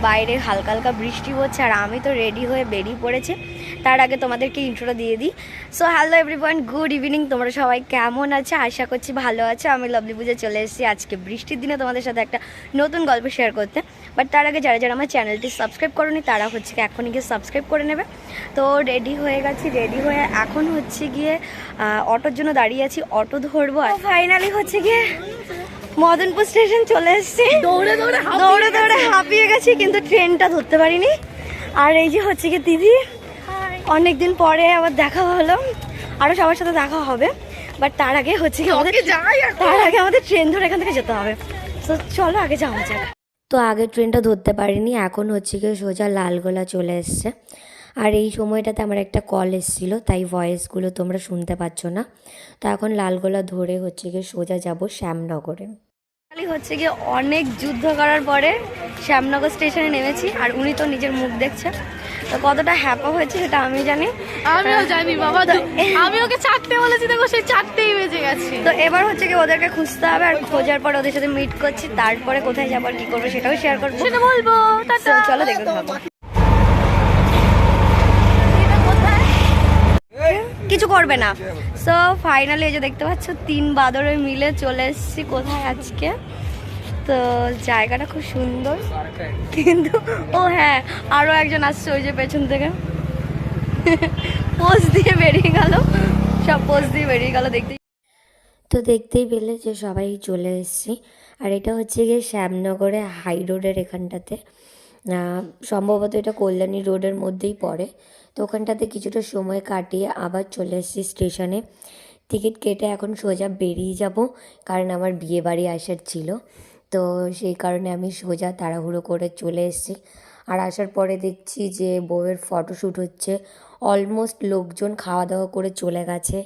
বাইরে হালকা হালকা বৃষ্টি হচ্ছে আর আমি তো রেডি হয়ে বেরিয়ে পড়েছি। তার আগে তোমাদেরকে ইন্ট্রোটা দিয়ে দিই। So hello everyone, good evening. তোমরা সবাই কেমন আছো? আশা করছি ভালো আছো। আমি লাভলি পূজা চলে এসেছি আজকে বৃষ্টির দিনে তোমাদের সাথে একটা নতুন গল্প শেয়ার করতে। বাট তার আগে যারা যারা আমার চ্যানেলটি সাবস্ক্রাইব করোনি তারা হচ্ছে কি এখনই গিয়ে সাবস্ক্রাইব করে নেবে। তো রেডি হয়ে গেছি, রেডি হয়ে এখন হচ্ছে গিয়ে অটোর জন্য দাঁড়িয়ে আছি, অটো ধরবো। আর ফাইনালি হচ্ছে গিয়ে মদনপুর স্টেশন চলে এসেছি। দৌড়ে দৌড়ে হাঁপিয়ে গেছি, কিন্তু ট্রেনটা ধরতে পারিনি। আর এই যে হচ্ছে কি দিদি, অনেকদিন পরে আবার দেখা হলো, আরো সবার সাথে দেখা হবে। বাট তার আগে হচ্ছে কি আমাদের ট্রেন ধরে এখান থেকে যেতে হবে। তো চলো আগে যাওয়া যাক। তো আগে ট্রেনটা ধরতে পারিনি, এখন হচ্ছে কি সোজা লালগোলা চলে এসছে। আর এই সময়টাতে আমার একটা কল এসেছিলো, তাই ভয়েসগুলো তোমরা শুনতে পাচ্ছ না। তো এখন লালগোলা ধরে হচ্ছে গিয়ে সোজা যাব শ্যামনগরে। হচ্ছে গিয়ে অনেক যুদ্ধ করার পরে শ্যামনগর স্টেশনে নেমেছি। আর উনি তো নিজের মুখ দেখছে, তো কতটা হ্যাপা হয়েছে সেটা আমি জানি। আমিও জানি বাবা, আমি ওকে 4টে বলেছি, দেখো সেই 4টেই বেজে গেছে। তো এবার হচ্ছে কি ওদেরকে খুঁজতে হবে, আর খোঁজার পর ওদের সাথে মিট করছি, তারপরে কোথায় যাবো আর কি করবো সেটাও শেয়ার করবো, সেটা বলবো। চলো দেখতে থাকবো। কিছু করবে না। সো ফাইনালি এই যে দেখতে পাচ্ছ 3 বাদরে মিলে চলে এসেছি কোথায় আজকে। তো জায়গাটা খুব সুন্দর, কিন্তু ও হ্যাঁ, আরো একজন আসছে ওই যে পেছন থেকে, পোজ দিয়ে বেরিয়ে গেল, সব পোজ দিয়ে বেরিয়ে গেল। দেখতেই পেলে যে সবাই চলে এসেছি। আর এটা হচ্ছে গিয়ে শ্যামনগরে হাই রোডের এখানটাতে, সম্ভবত এটা কল্যাণী রোডের মধ্যেই পড়ে। তো ওখানটাতে কিছুটা সময় কাটিয়ে আবার চলে এসেছি স্টেশনে। টিকিট কেটে এখন সোজা বেরিয়ে যাব, কারণ আমার বিয়ে বাড়ি আসার ছিল। তো সেই কারণে আমি সোজা তাড়াহুড়ো করে চলে এসেছি। আর আসার পরে দেখছি যে বউয়ের ফটোশ্যুট হচ্ছে। অলমোস্ট লোকজন খাওয়া দাওয়া করে চলে গেছে,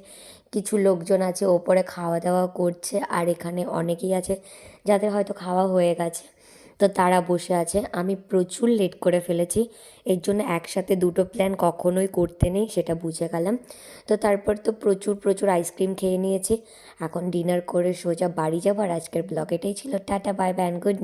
কিছু লোকজন আছে ওপরে খাওয়া দাওয়া করছে, আর এখানে অনেকেই আছে যাদের হয়তো খাওয়া হয়ে গেছে, তো তারা বসে আছে। আমি প্রচুর লেট করে ফেলেছি, এর জন্য একসাথে দুটো প্ল্যান কখনোই করতে নেই, সেটা বুঝে গেলাম। তো তারপর তো প্রচুর আইসক্রিম খেয়ে নিয়েছি। এখন ডিনার করে সোজা বাড়ি যাবো। আর আজকের ব্লগ এটাই ছিল। Tata, bye bye, and good night.